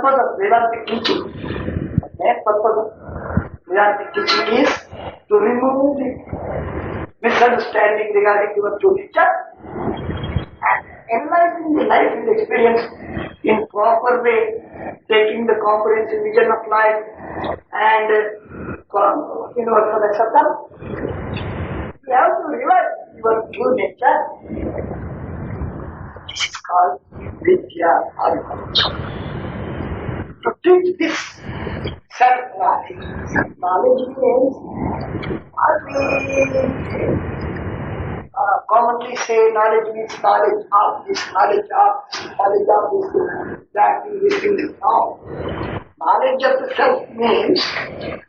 purpose of Vedantic teaching, the main purpose of Vedantic teaching is to remove the misunderstanding regarding your true nature and enlightening the life and experience in proper way, taking the comprehensive vision of life and universal acceptance. You have to realize your true nature. This is called Vidya or knowledge. To teach this self-knowledge. Knowledge means what we commonly say knowledge means knowledge of this, knowledge of this, that this thing. No. Knowledge of the self means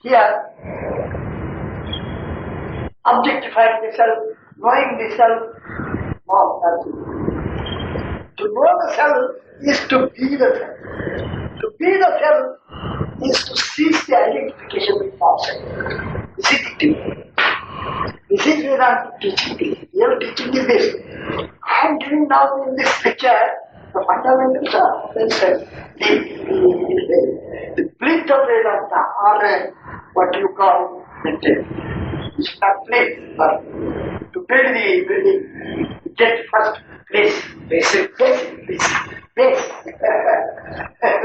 here objectifying the self, knowing the self. No, that's it. To know the self is to be the self. To be the self is to cease the identification with ourselves. This is the thing. This is Vedanta teaching. Real teaching is this. I am giving now in this picture the fundamentals of themselves. The bliss of Vedanta, or what you call the it's not place, but to build the building, get first place, basic, the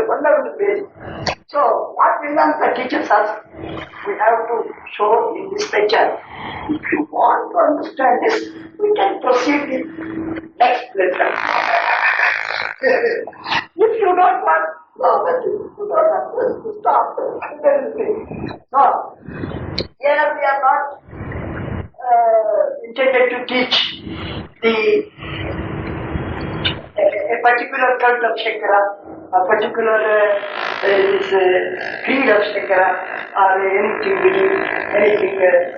fundamental basic. So, what Vedanta teaches us, we have to show in this picture. If you want to understand this, we can proceed with next lesson. If you don't want, no, that you do not have to stop. No, here we are not intended to teach a particular cult of Shankara, a particular creed of Shankara, or anything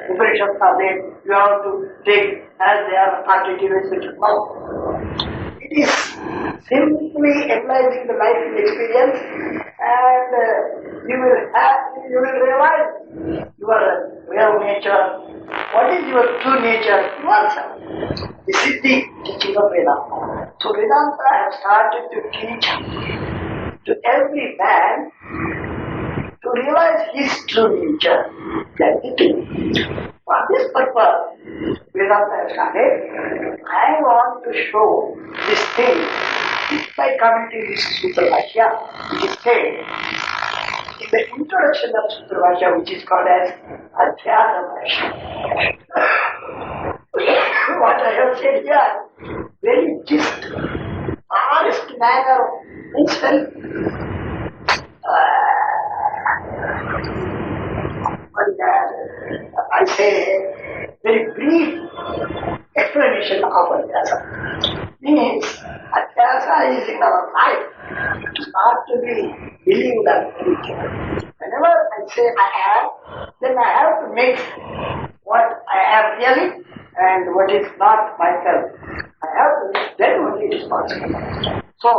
Upanishads are there, you have to take as they are authoritative, etc. No. It is simply analyzing the life and experience, and you will realize your real nature. What is your true nature? Yourself. This is the teaching of Vedanta. So Vedanta has started to teach to every man to realize his true nature. That's the thing. For this purpose, Vedanta has started. I want to show this thing by coming to this Sutra Bhashya, which is said in the introduction of Sutra Bhashya, which is called as Adhyasa Bhashya. What I have said here, very just, honest manner, means very I say very brief explanation of Adhyasa. Means Adhyasa is in our life. It is not to be believed and believed. Whenever I say I am, then I have to mix what I am really and what is not myself. I have to mix, then only it is possible. So,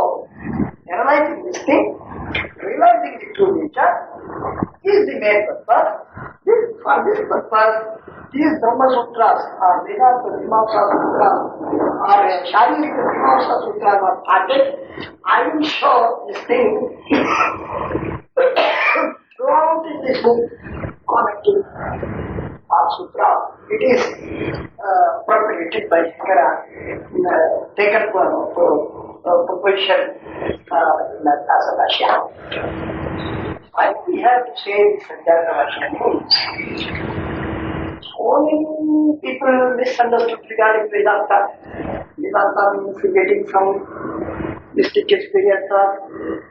analyzing this thing, realizing the true nature is the main purpose. For this purpose, these Brahma Sutras or Vedanta Mimamsa Sutras or Sharika Mimamsa Sutras are started. I will show this thing throughout in this book connected Sutra. It is propagated by Shankara, taken for proposition in Adhyasa Bhashya. Why we have to say this Adhyasa Bhashya means so many people misunderstood regarding Vedanta. Vedanta means getting some mystic experience or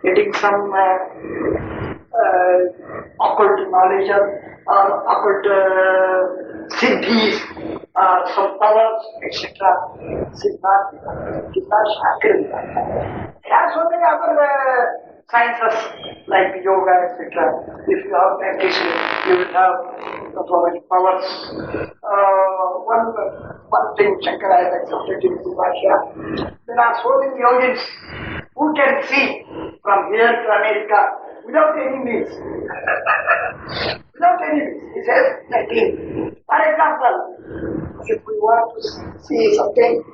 getting some occult knowledge or occult siddhis, some powers, etc. This is not Shankara. There are so many other sciences like yoga, etc. If you have practiced, you will have so many powers. One thing Shankara has accepted in his Bhashya. There are so many yogins who can see from here to America without any means. Without any means. He says, like, for example, if we want to see something,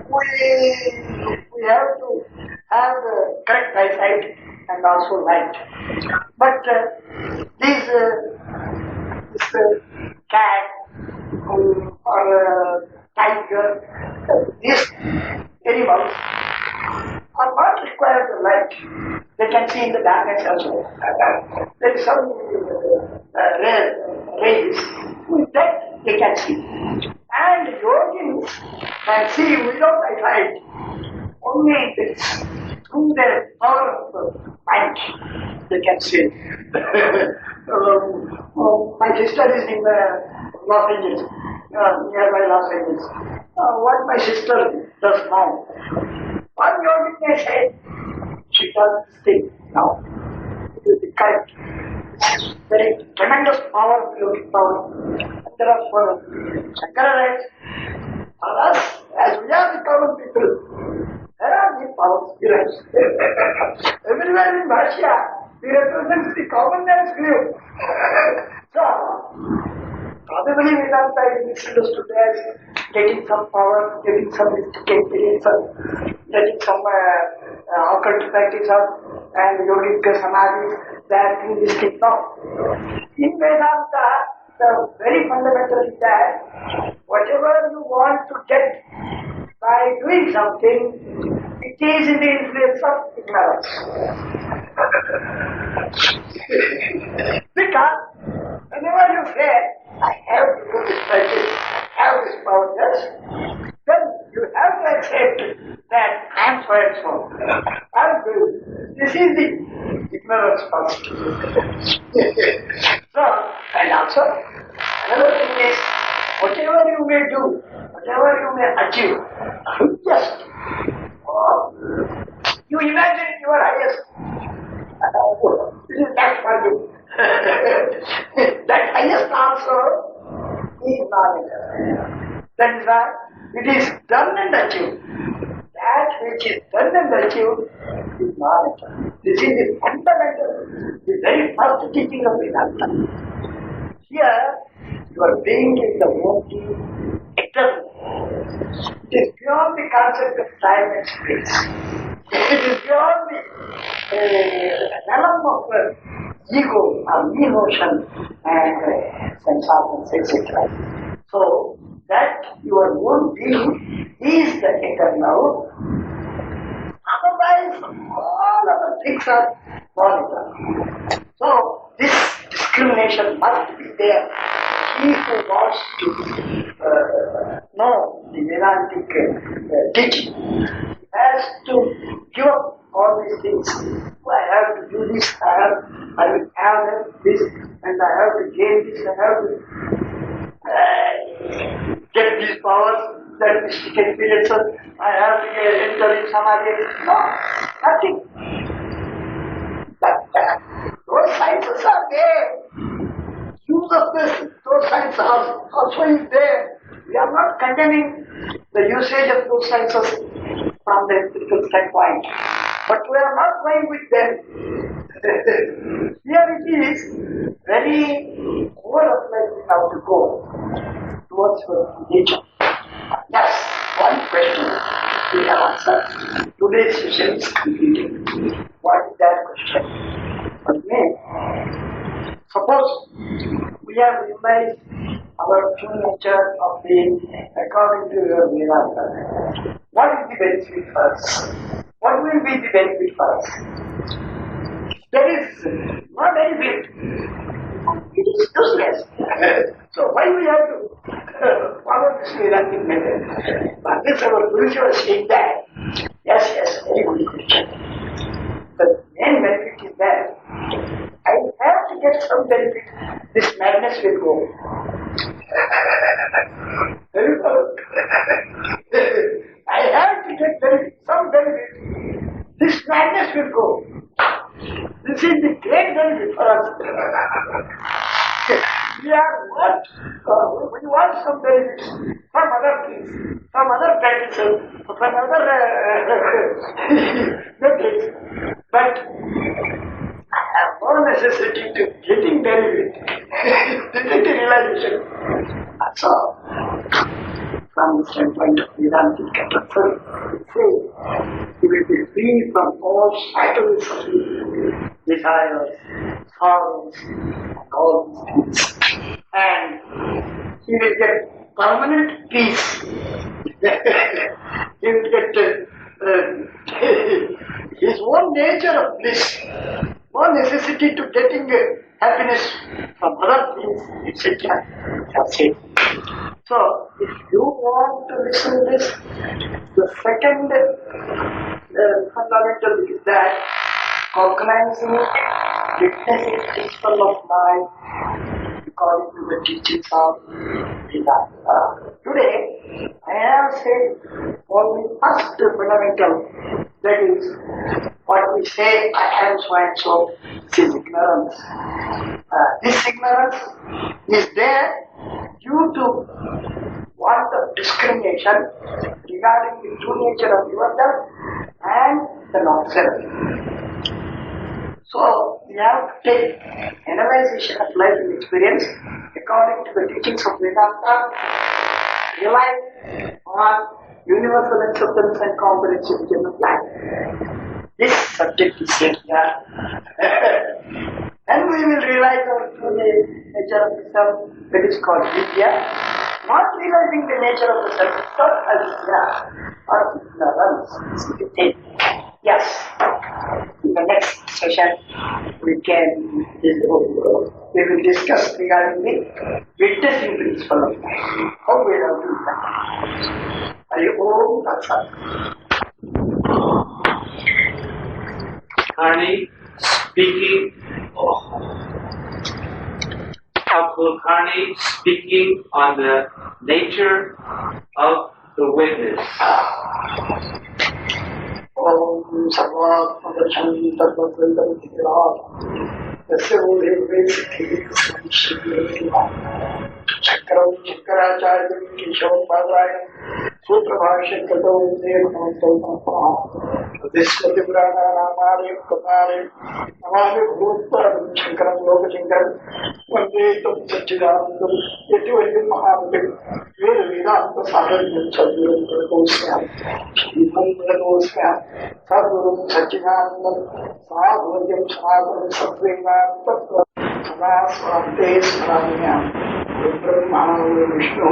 we have to have the correct eyesight and also light. But this cat or tiger, these animals are not required the light. They can see in the darkness also. There is some rare rays. With that they can see. And yogins can see without eyesight. Only this, through their power of mind, they can see. My sister is in Los Angeles, nearby Los Angeles. What my sister does now, one yogin may say, she does this thing now. It is the correct. It's very tremendous power, yogic power. And there are Shankara writes, for us, as we are the common people, there are the power spirits. Everywhere in Russia, we represent the common man's view. So, probably Vedanta is misunderstood as getting some power, getting some mystic experience, getting some occult practice and yogic samadhis, that thing, this thing. No. In Vedanta, the very fundamental is that whatever you want to get by doing something, it is in the influence of ignorance. Because whenever you say, I have to do this practice, I have this power, yes, then you have to accept that I am so and so. I will. This is the ignorance first. So, and also, another thing is, whatever you may do, whatever you may achieve, just you imagine your highest. This is that for you. That highest also is knowledge. That is why it is done and achieved. That which is done and achieved is knowledge. This is the fundamental, the very first teaching of Vedanta. Here, your being is the only eternal. It is beyond the concept of time and space. It is beyond the realm of ego, emotion, and sense organs, etc. So, that your own being is the eternal. Otherwise, all other things are non-eternal. So, this discrimination must be there. He who wants to know the Vedantic teaching has to give up all these things. I have to do this, I will have this, and I have to gain this, I have to get these powers, that mystic experiences, I have to enter in samadhi. No, nothing. But those sciences are there. Use of those sciences also is there. We are not condemning the usage of those sciences from the empirical standpoint, but we are not going with them. Here it is very over-applied we have to go towards nature. Yes, one question we have answered. Today's session is completed. What is that question? For me, suppose we have realized our true nature of being according to your Vedanta. What is the benefit for us? What will be the benefit for us? There is no benefit. It is useless. So why we have to follow this Vedantic method? But this our Guruji was saying that. Yes, very good question. The main benefit is that I have to get some benefit. This madness will go. I have to get some benefit. This madness will go. This is the great benefit for us. We want some benefits from other things, from other practices, from other methods. But I have no necessity to getting benefit. This is the realization. So, from the standpoint of Vedantic approach, we say, if will be free from all cycles of desires, sorrows, and all these things. And he will get permanent peace. He will get his own nature of bliss, no necessity to getting happiness from other things, etc. That's it. So, if you want to listen to this, the second fundamental is that cognizing, witnessing principle of life according to the teachings of Vedanta. Today, I have said only first fundamental, that is, what we say, I am so and so, this is ignorance. This ignorance is there due to want of discrimination regarding the true nature of yourself and the non-self. So, we have to take analyzation of life and experience according to the teachings of Vedanta, rely on universal acceptance and comprehension of life. This subject is here. And we will realize our true nature of the self, that is called Vidya. Not realizing the nature of the self, it's not avidya or ignorance. Yes. In the next session, we will discuss regarding the witnessing principle of life. How we have to do that. Are you all outside? Kulkarni speaking Kulkarni speaking on the nature of the witness. Om Sarvat Madachan Tattvatvendam Tirat Yasya Bodhe Vedsiddhi Sree Shankara Keshav Padaya Suprabhashya Kato Vismati Purana Namari Kapari Namari Bhutparam Shankara Loka Shankara Vande Tam Satchidanandam Yativadim Mahavadam Veda Vedanta Saharam Sadgurum Pradoshyam Shrimam Pradoshyam Sadgurum Satchidanandam Sadhvadyam Sadhvadyam Sattvaimam Tattva Sadasvante Saramyam Brahma Vishnu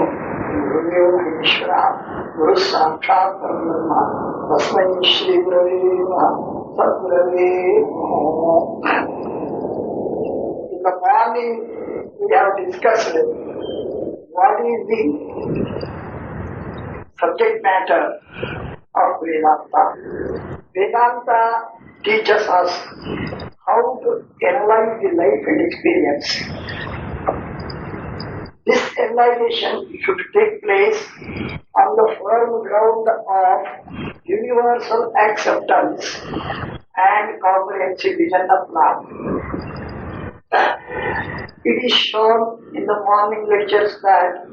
Gurudeva Maheshwara Guru Sakshat Parabrahma Tasmai Shri Gurave Sadgurave. In the morning we have discussed what is the subject matter of Vedanta. Vedanta teaches us how to analyze the life and experience. This analyzation should take place on the firm ground of universal acceptance and comprehensive vision of life. It is shown in the morning lectures that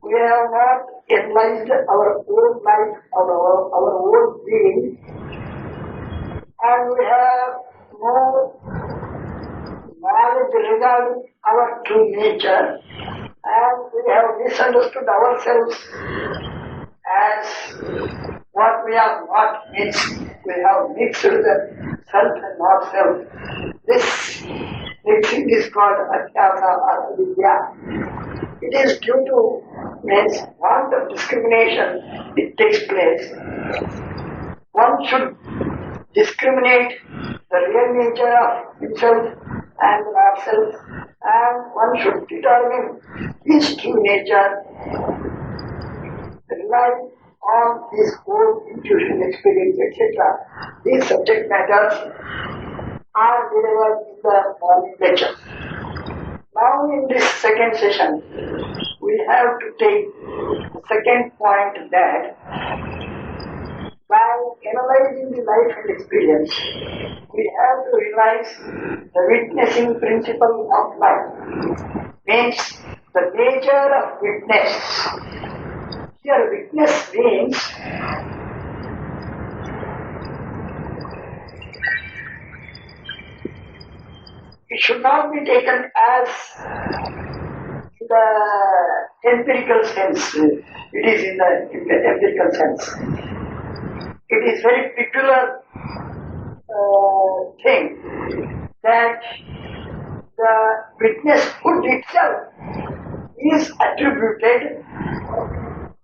we have not analyzed our own life or our own being, and we have no knowledge regarding our true nature, and we have misunderstood ourselves as what we are not, means we have mixed the self and not self. This mixing is called Ajnana or Vidya. It is due to means want of discrimination, it takes place. One should discriminate the real nature of himself and not self, and one should determine his true nature, rely on his own intuition, experience, etc. These subject matters are delivered in the morning lecture. Now in this second session, we have to take the second point that by analyzing the life and experience, we have to realize the witnessing principle of life, means the nature of witness. Here witness means it should not be taken as the empirical sense. It is in the empirical sense. it is very peculiar thing that the witnesshood itself is attributed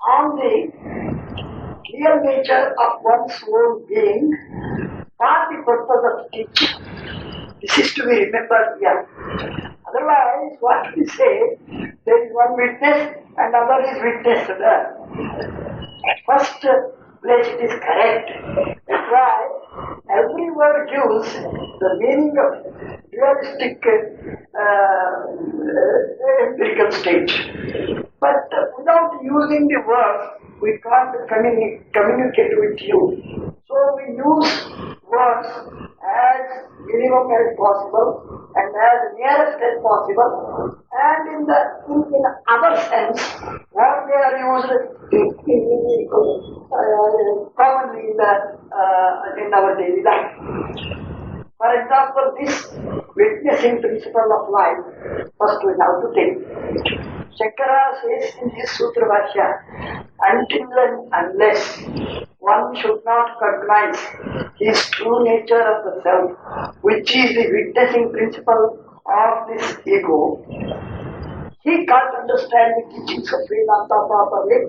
on the real nature of one's own being for the purpose of teaching. This is to be remembered here. Otherwise, what we say, there is one witness and other is witnessed there. At first place it is correct. That's why every word gives the meaning of realistic empirical state. But without using the words, we can't communicate with you. So we use words as minimum as possible and as nearest as possible, and in other sense, what they are used commonly in our daily life. For example, this witnessing principle of life, first we have to take. Shankara says in his Sutra Bhashya, until and unless one should not recognize his true nature of the self, which is the witnessing principle of this ego, he can't understand the teachings of Vedanta properly.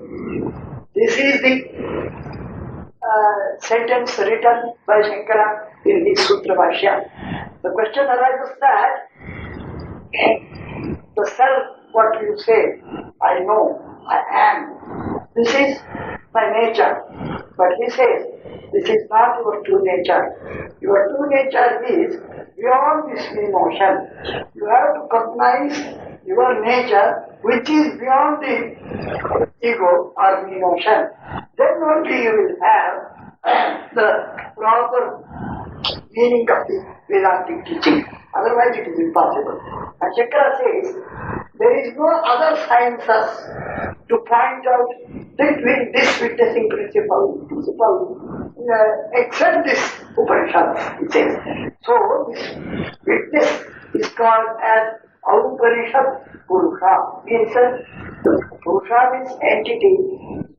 This is the sentence written by Shankara in his Sutra Bhashya. The question arises that the self, what you say, I know, I am, this is my nature. But he says, this is not your true nature. Your true nature is beyond this emotion. You have to recognize your nature, which is beyond the ego or the emotion. Then only you will have the proper meaning of the Vedantic teaching. Otherwise it is impossible. And Shankara says, there is no other sciences to point out this witnessing principle except this Upanishad, he says. So this witness is called as Upanishad Purusha. Means Purusha means entity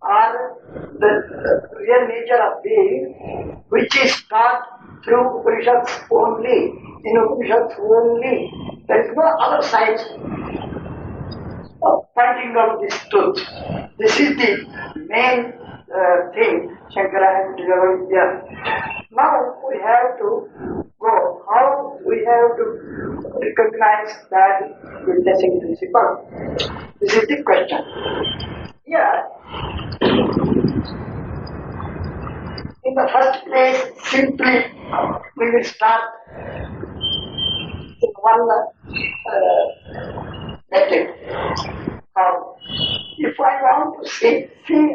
or the real nature of being, which is taught through Upanishads only. In Upanishads only. There is no other science pointing out this truth. This is the main thing Shankara has delivered here. Now we have to go how we have to recognize that witnessing principle. This is the question. Here, in the first place, simply we will start in one method. If I want to see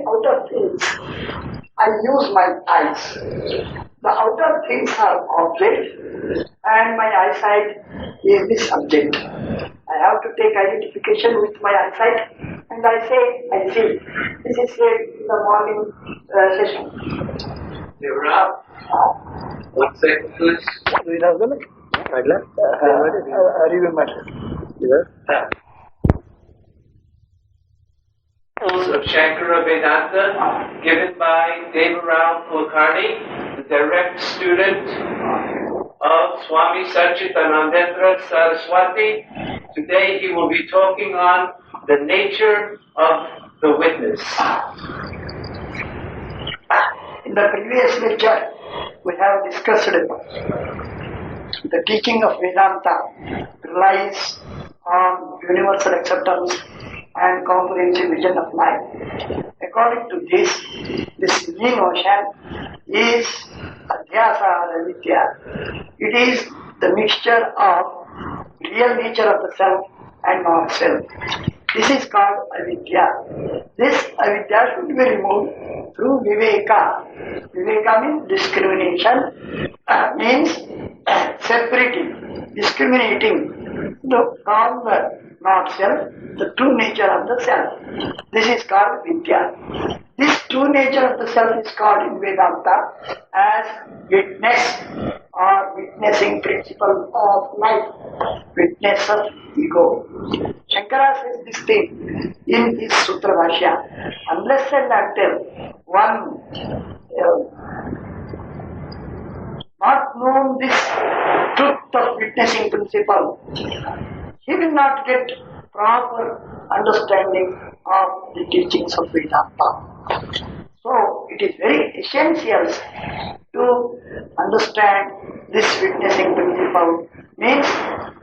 outer things, I use my eyes. The outer things are objects and my eyesight is the subject. I have to take identification with my eyesight and I say, I see. This is said in the morning session. Devaraya, 1 second please. Of Shankara Vedanta, given by Devaraya Kulkarni, the direct student of Swami Satchidanandendra Saraswati. Today he will be talking on the nature of the witness. In the previous lecture, we have discussed the teaching of Vedanta relies on universal acceptance and comprehensive vision of life. According to this new notion is adhyasa or avidya. It is the mixture of real nature of the self and non-self. This is called avidya. This avidya should be removed through viveka. Viveka means discrimination, means separating, discriminating from the not-self, the true nature of the self. This is called vidya. This true nature of the self is called in Vedanta as witness or witnessing principle of life, witness of ego. Shankara says this thing in his Sutra Bhashya. Unless and until one known this truth of witnessing principle, he will not get proper understanding of the teachings of Vedanta. So it is very essential to understand this witnessing principle means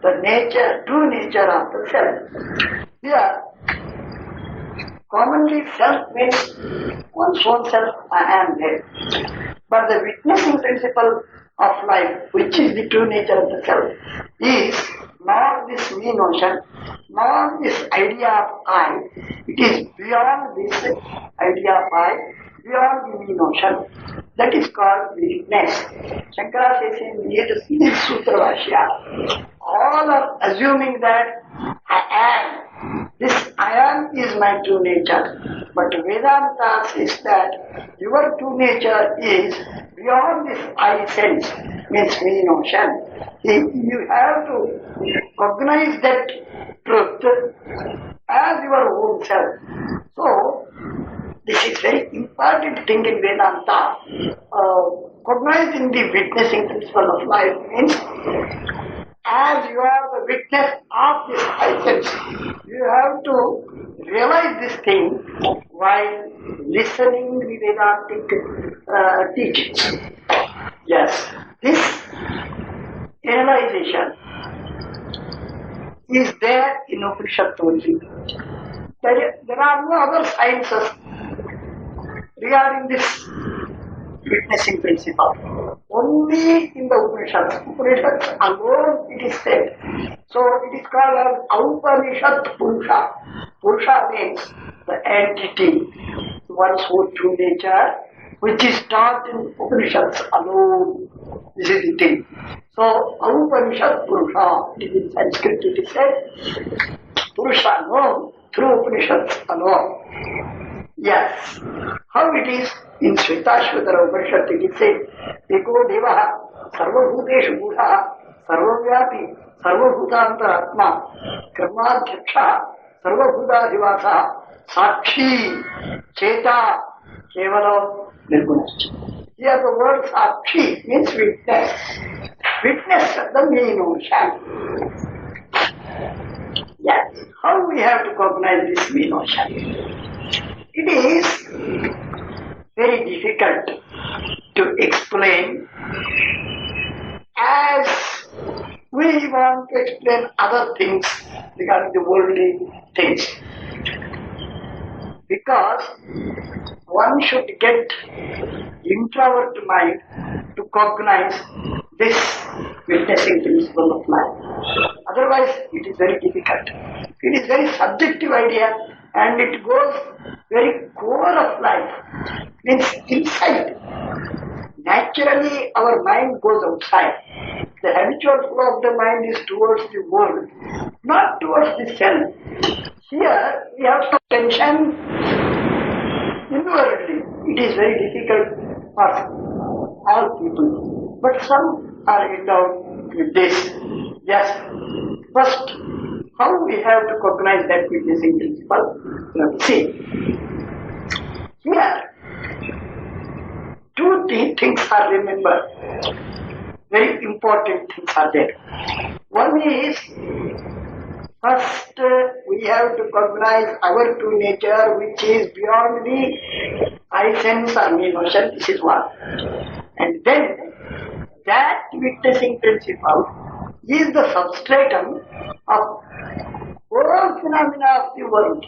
the nature, true nature of the self. Here, commonly self means one's own self, I am there. But the witnessing principle of life, which is the true nature of the self, is not this me notion, not this idea of I. It is beyond this idea of I, beyond the me notion. That is called witness. Shankara says in his Sutra Bhashya, all are assuming that I am. This I am is my true nature. But Vedanta says that your true nature is beyond this I sense, means me notion. You have to recognize that truth as your own self. So, this is very important thing in Vedanta. Recognizing the witnessing principle of life means as you are the witness of this I sense, you have to realize this thing while listening the Vedantic teachings. Yes, this realization is there in Upanishad only. There are no other sciences regarding this witnessing principle. Only in the Upanishads. Upanishads alone it is said. So it is called as Upanishad Purusha. Purusha means the entity, one's own true nature, which is taught in Upanishads alone. This is the thing. So Upanishad Purusha, it is in Sanskrit it is said, Purusha known through Upanishads alone. Yes. How it is in Shvetashvatara Upanishad it is said, Eko Devaha Sarvabhuteshu Bhuta Sarvavyapi Sarvabhutantaratma Karmadhyaksha Sarvabhutadivasa Sakshi Cheta Kevala Nirgunascha. Here the word Sakshi means witness. Witness of the me notion. Yes. How we have to recognize this me notion? It is very difficult to explain as we want to explain other things regarding the worldly things. Because one should get introvert mind to cognize this witnessing principle of life. Otherwise, it is very difficult. It is very subjective idea and it goes very core of life, means inside. Naturally, our mind goes outside. The habitual flow of the mind is towards the world, not towards the self. Here, we have some tension inwardly. It is very difficult for all people. But some are endowed with this. Yes. First, how we have to recognize that witnessing principle? Let's see. Here, two things are remembered. Very important things are there. One is, first we have to recognize our true nature, which is beyond the I sense or me notion. This is one. And then, that witnessing principle is the substratum of all phenomena of the world.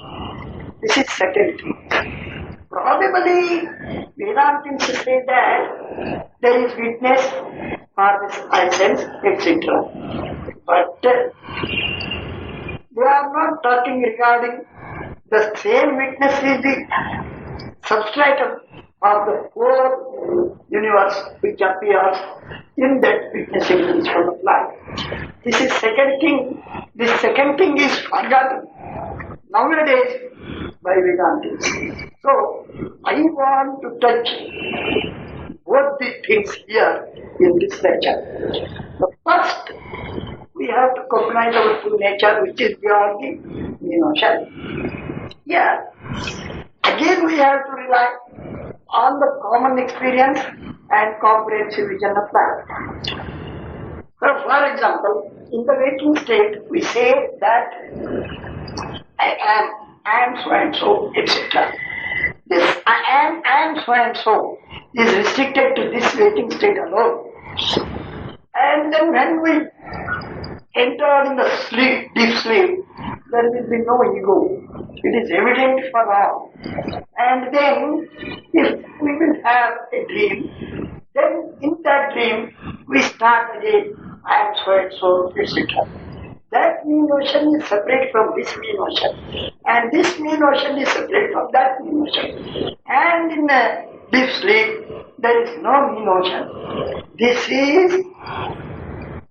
This is second thing. Probably Vedantins say that there is witness for this I sense, etc. But they are not talking regarding the same witness is the substratum of the whole universe which appears in that witnessing principle of life. This is second thing. This second thing is forgotten nowadays by Vedantins. So, I want to touch both the things here in this lecture. The first, we have to recognize our true nature, which is beyond the notion. Here, again we have to rely on the common experience and comprehensive vision of life. For example, in the waking state, we say that I am so and so, etc. This I am so and so is restricted to this waking state alone. And then when we enter in the sleep, deep sleep, there will be no ego. It is evident for all. And then, if we will have a dream, then in that dream, we start again, I am so and so, etc. That me notion is separate from this me notion. And this me notion is separate from that me notion. And in a deep sleep, there is no me notion. This is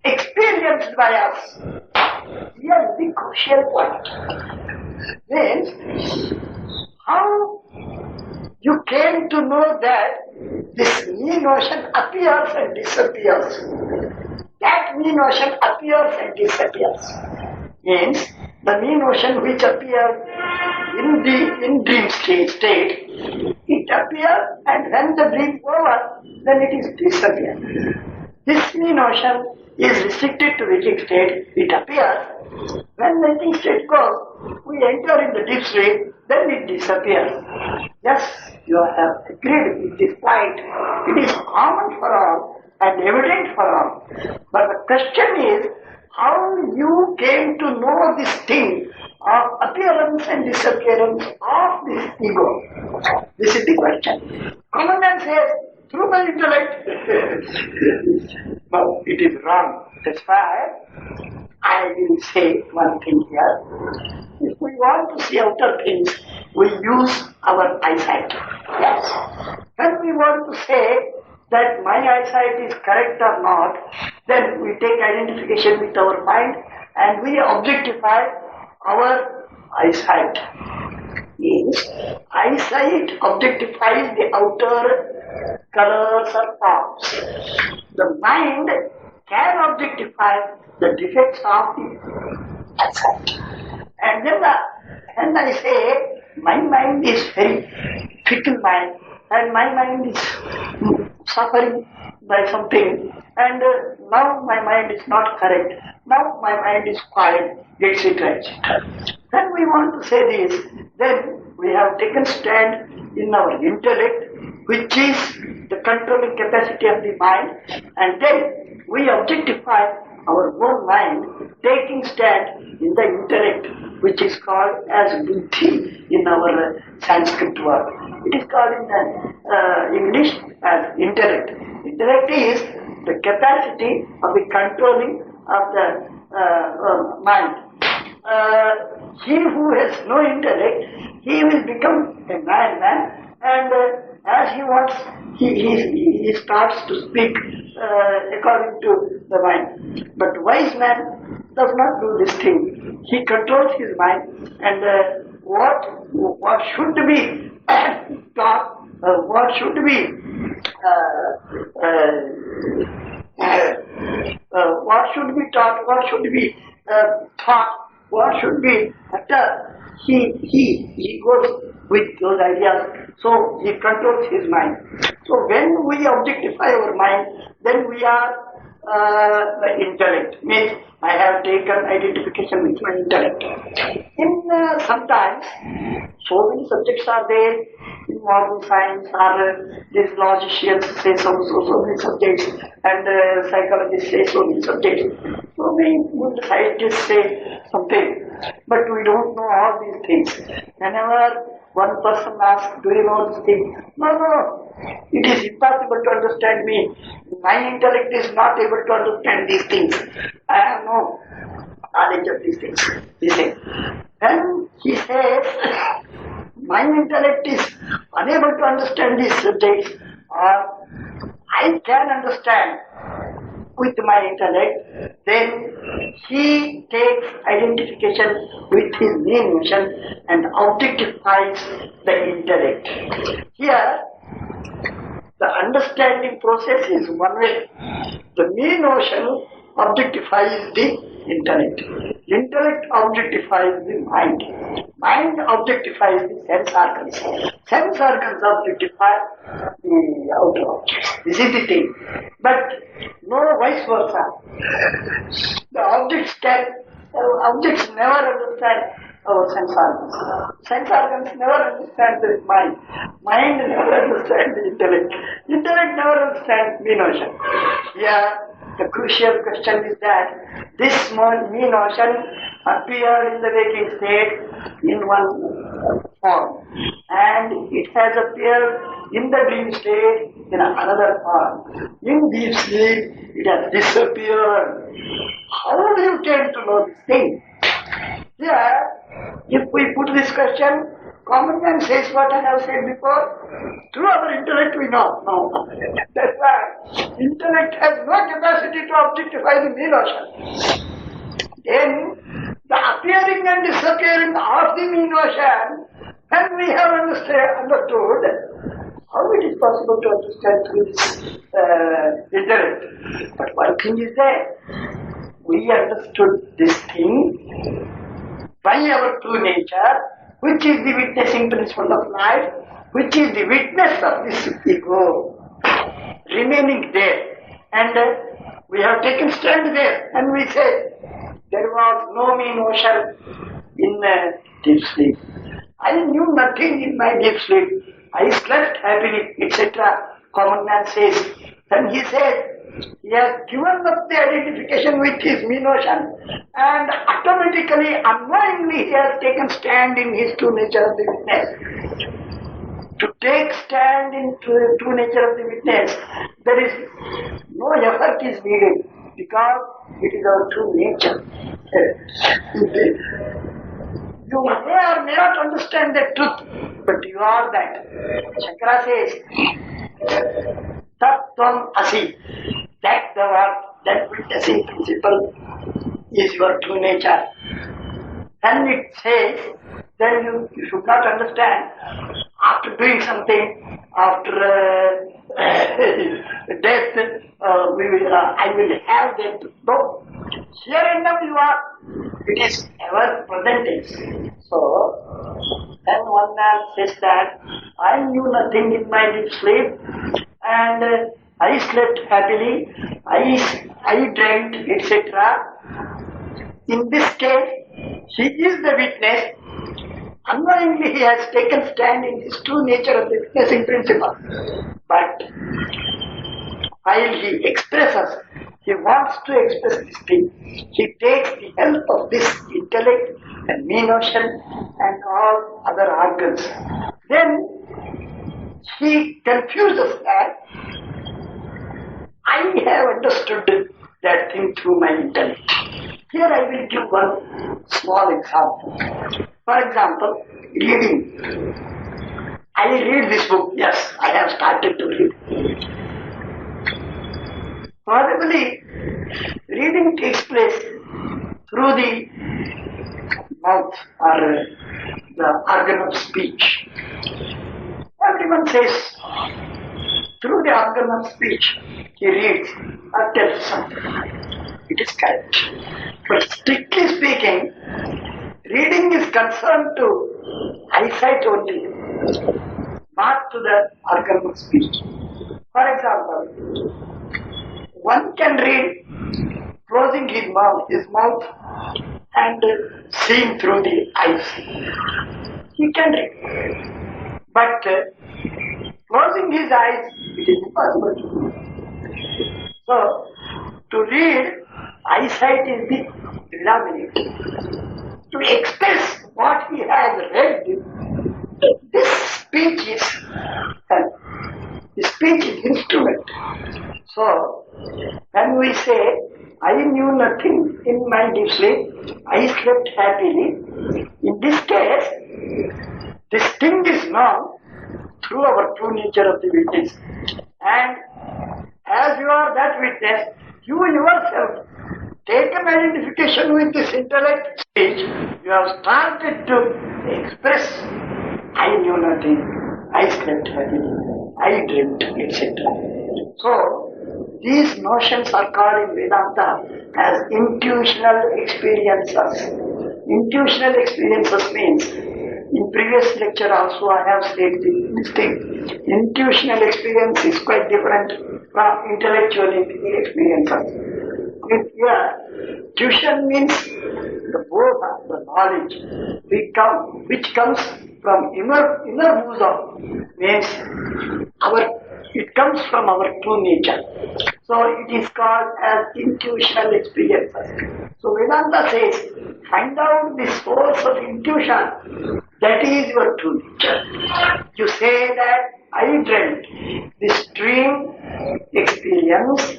experienced by us. Here is the crucial point. Means, how you came to know that this me notion appears and disappears. That me notion appears and disappears. Means, the me notion which appears in dream state, it appears, and when the dream is over, then it is disappeared. This me notion is restricted to waking state, it appears. When waking state goes, we enter in the deep sleep, then it disappears. Yes, you have agreed with this point. It is common for all and evident for all. But the question is, how you came to know this thing of appearance and disappearance of this ego? This is the question. Common man says, through my intellect. No, it is wrong. That's why I will say one thing here. If we want to see outer things, we use our eyesight. Yes. When we want to say that my eyesight is correct or not, then we take identification with our mind and we objectify our eyesight. Means, eyesight objectifies the outer colors or forms. The mind can objectify the defects of the eyesight. And then when I say my mind is very fickle mind and my mind is suffering by something and now my mind is not correct, now my mind is quiet, etc. etc. When we want to say this, then we have taken stand in our intellect, which is the controlling capacity of the mind, and then we objectify our own mind, taking stand in the intellect, which is called as buddhi in our Sanskrit word. It is called in English as intellect. Intellect is the capacity of the controlling of the mind. He who has no intellect, he will become a madman, and as he wants, he starts to speak according to the mind. But wise man does not do this thing. He controls his mind, and what should be taught, what should be what should be taught, what should be thought, what should be done. He goes with those ideas, so he controls his mind. So when we objectify our mind, then we are the intellect. Means I have taken identification with my intellect. In sometimes, so many subjects are there in modern science, or these logicians say so many subjects, and psychologists say so many subjects. So many good scientists say something, but we don't know all these things. Whenever one person asks, do you know this thing? No. It is impossible to understand me. My intellect is not able to understand these things. I have no knowledge of these things. He says. When he says, my intellect is unable to understand these subjects, or I can understand with my intellect, then he takes identification with his main notion and objectifies the intellect. Here, the understanding process is one way. The main notion objectifies the intellect. Intellect objectifies the mind. Mind objectifies the sense organs. Sense organs objectify the outer objects. This is the thing. But no vice versa. The objects never understand our sense organs. Sense organs never understand the mind. Mind never understands the intellect. Intellect never understands me notion. Here, the crucial question is that this me notion appears in the waking state in one form, and it has appeared in the dream state in another form. In deep sleep, it has disappeared. How do you tend to know this thing? Here, if we put this question, common man says what I have said before. Through our intellect we know. No. That's why intellect has no capacity to objectify the me notion. Then the appearing and disappearing of the me notion, when we have understood how it is possible to understand through this intellect. But one thing is that we understood this thing by our true nature, which is the witnessing principle of life, which is the witness of this ego remaining there. And we have taken stand there and we say, there was no me notion in deep sleep. I knew nothing in my deep sleep. I slept happily, etc. Common man says. Then he said, he has given up the identification with his me notion, and automatically, unknowingly, he has taken stand in his true nature of the witness. To take stand in the true nature of the witness, there is no effort is needed because it is our true nature. You may or may not understand the truth, but you are that. Shankara says, Tattvam asi. That the word, that witnessing principle is your true nature. And it says, then you should not understand after doing something, after death, I will have that. No. Here and now you are. It is ever present tense. So, then one man says that I knew nothing in my deep sleep and I slept happily, I dreamt, etc. In this case, he is the witness. Unknowingly, he has taken stand in his true nature of the witnessing principle. But while he expresses, he wants to express this thing. He takes the help of this intellect and me notion and all other organs. Then he confuses that I have understood that thing through my intellect. Here I will give one small example. For example, reading. I read this book. Yes, I have started to read. Probably, reading takes place through the mouth or the organ of speech. Everyone says, through the organ of speech, he reads or tells something. It is correct. But strictly speaking, reading is concerned to eyesight only, not to the organ of speech. For example, one can read closing his mouth and seeing through the eyes. He can read. But closing his eyes, it is impossible to do. So, to read, eyesight is the predominant. To express what he has read, this speech is instrument. So, when we say, I knew nothing in my deep sleep, I slept happily, in this case, this thing is known through our true nature of the witness. And as you are that witness, you yourself take an identification with this intellect speech, you have started to express, I knew nothing, I slept happily, I dreamt, etc. So, these notions are called in Vedanta as intuitional experiences. Intuitional experiences means In previous lecture also I have said this thing. Intuitional experience is quite different from intellectual experience. Tuition means the both the knowledge which comes from inner bosom, means it comes from our true nature. So it is called as intuitional experience. So Vedanta says, find out the source of intuition, that is your true nature. You say that I dreamt. This dream experience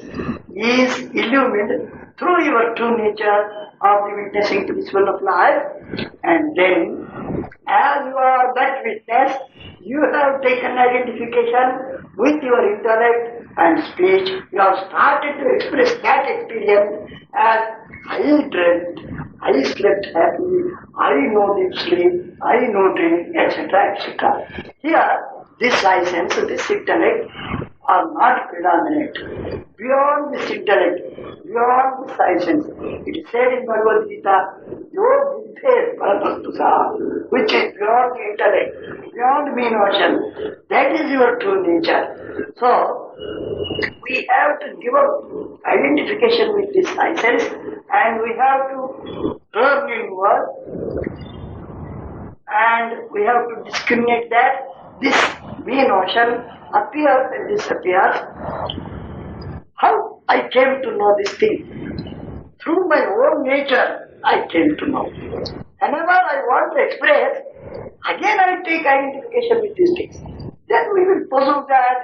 is illumined through your true nature of the witnessing principle of life, and then as you are that witness, you have taken identification with your intellect and speech. You have started to express that experience as I dreamt, I slept happily, I know deep sleep, I know dream, etc. etc. Here, this I sense, this intellect are not predominant. Beyond this intellect, beyond this I sense, it is said in Bhagavad Gita, Your buddhe paramastusa, which is beyond the intellect, beyond mean notion, that is your true nature. So, we have to give up identification with this I sense, and we have to turn inward, and we have to discriminate that this me notion appears and disappears. How I came to know this thing? Through my own nature, I came to know. Whenever I want to express, again I take identification with these things. Then we will pursue that.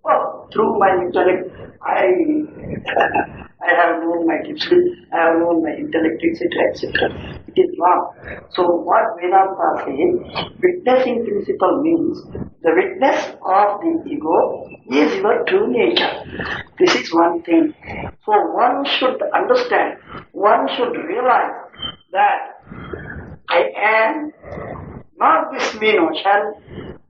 Oh, through my intellect, I have known my deep sleep, I have known my intellect, etc., etc. It is wrong. So what Vedanta says, witnessing principle means the witness of the ego is your true nature. This is one thing. So one should understand, one should realize that I am not this me notion,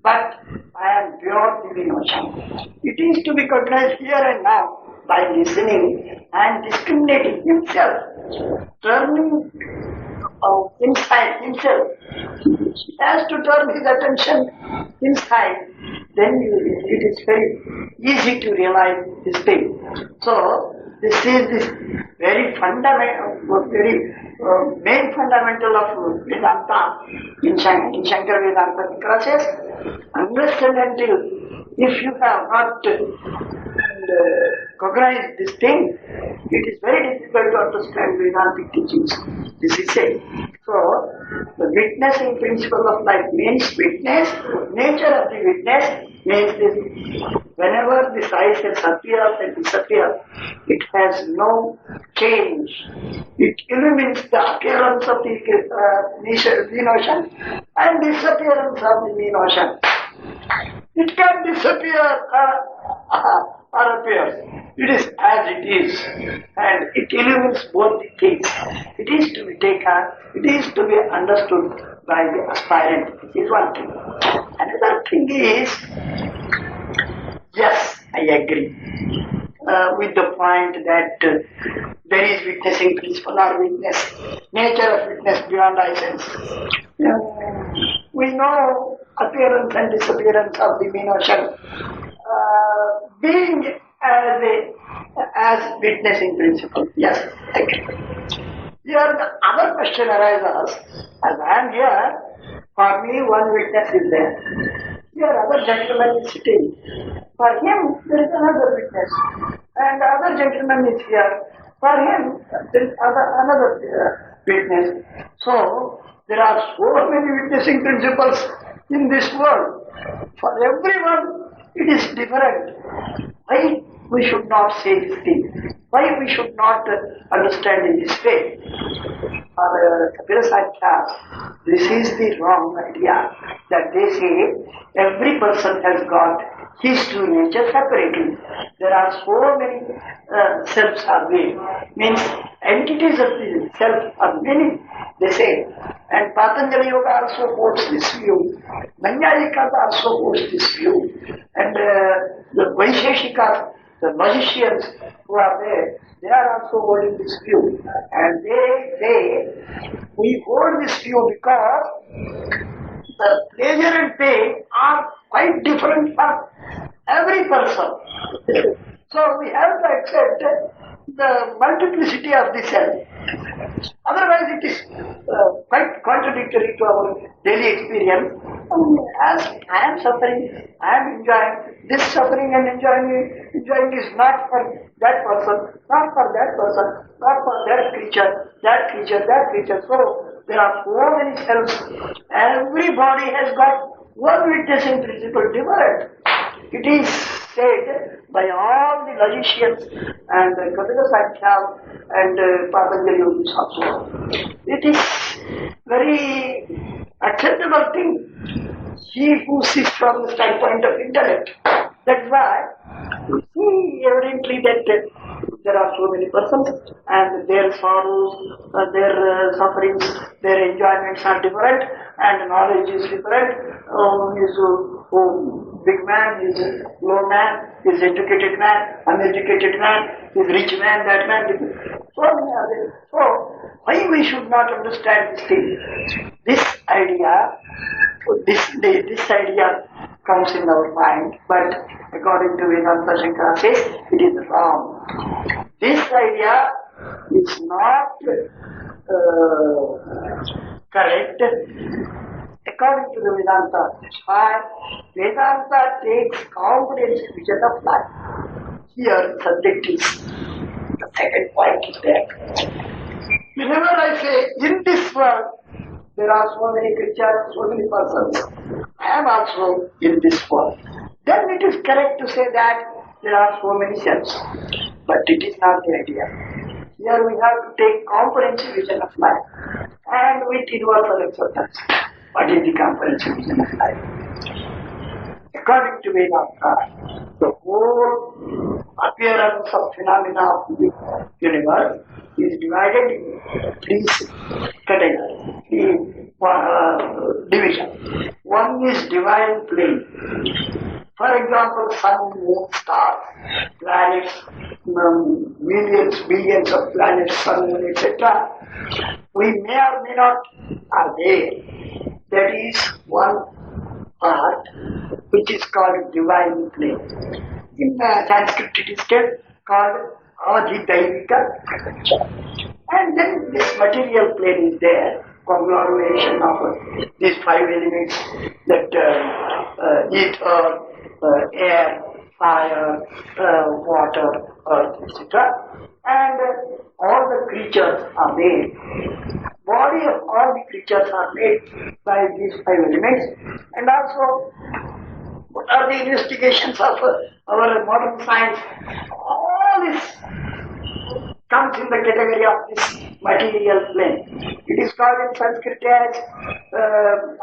but I am beyond the me notion. It is to be recognized here and now by listening and discriminating himself, turning inside himself. He has to turn his attention inside, then it is very easy to realize this thing. So, this is this very fundamental, very main fundamental of Vedanta in Shankara Vedanta, because says, unless and until if you have not cognized this thing, it is very difficult to understand Vedantic teachings. This is it. So, the witnessing principle of life means witness, nature of the witness means this. Whenever this I sense appears and disappears, it has no change. It illumines the appearance of the notion and disappearance of the me notion. It can disappear or appear. It is as it is, and it illumines both the things. It is to be taken, it is to be understood by the aspirant. This is one thing. Another thing is, yes, I agree with the point that there is witnessing principle or witness, nature of witness beyond I sense. We know appearance and disappearance of the me notion being as witnessing principle. Yes, I agree. Here the other question arises, as I am here, for me one witness is there. Here other gentleman is sitting. For him there is another witness. And the other gentleman is here. For him there is another witness. So there are so many witnessing principles in this world. For everyone it is different. Why we should not say this thing? Why we should not understand in this way? For Kapila class, this is the wrong idea that they say every person has got his true nature separately. There are so many selves are there. Means entities of the self are many, they say. And Patanjali Yoga also quotes this view. Nanyayika also quotes this view. And the Vaisheshikas, the magicians who are there, they are also holding this view. And they say, we hold this view because the pleasure and pain are quite different for every person. So we have to accept the multiplicity of the self. Otherwise it is quite contradictory to our daily experience. As I am suffering, I am enjoying. This suffering and enjoying is not for that person, not for that person, not for that creature. So there are so many selves. Everybody has got one witnessing principle different. It is said by all the logicians and Kapila Sankhya and Patanjali yogis also. It is very acceptable thing. He who sees from the standpoint of intellect. That's why we see evidently that there are so many persons and their sorrows, their sufferings, their enjoyments are different and knowledge is different. Big man, is low man, is educated man, uneducated man, is rich man, that man. So many others. So why we should not understand this thing? This idea comes in our mind, but according to Vedanta, Shankara says it is wrong. This idea is not correct. According to the Vedanta, why Vedanta takes comprehensive vision of life. Here, subject is the second point is there. Whenever I say in this world there are so many creatures, so many persons, I am also in this world. Then it is correct to say that there are so many selves. But it is not the idea. Here we have to take comprehensive vision of life and with universal acceptance. What is the comprehensive vision of life? According to Vedanta, the whole appearance of phenomena of the universe is divided in three categories, three divisions. One is divine plane. For example, sun, moon, stars, planets, millions, billions of planets, sun, moon, etc. We may or may not are there. That is one part which is called divine plane. In Sanskrit it is called Adhidaivika. And then this material plane is there, conglomeration of these five elements that ether, air, fire, water, earth, etc. And all the creatures are made. Body of all the creatures are made by these five elements. And also, what are the investigations of our modern science? All this comes in the category of this material plane. It is called in Sanskrit as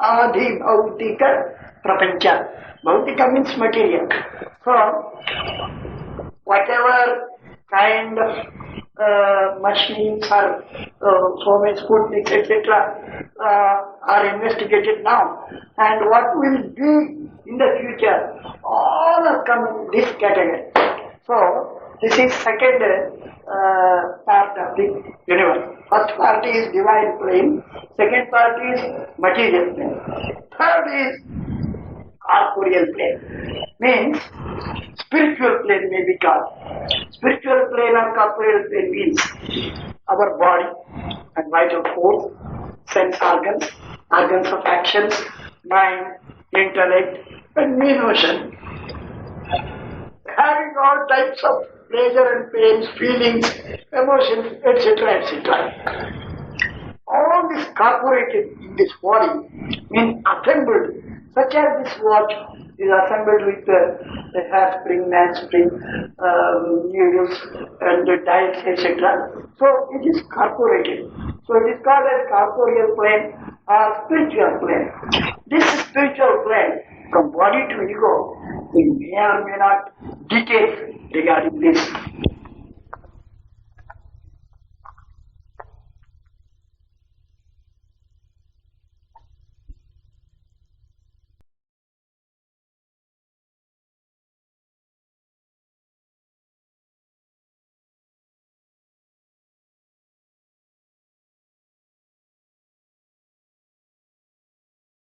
Adhi Bhautika Prapancha. Bhautika means material. So, whatever kind of machines or so many Sputniks, etc. Are investigated now. And what will be in the future, all are come in this category. So, this is second part of the universe. First part is divine plane, second part is material plane, third is corporeal plane. Means spiritual plane may be called. Spiritual plane or corporeal plane means our body and vital force, sense organs, organs of actions, mind, intellect, and emotion. Having all types of pleasure and pains, feelings, emotions, etc., etc. All this corporated in this body means assembled, such as this watch is assembled with the hairspring, mainspring, needles, and the dials, etc. So it is corporated. So it is called as corporeal plane or spiritual plane. This spiritual plane, from body to ego, we may or may not detail regarding this.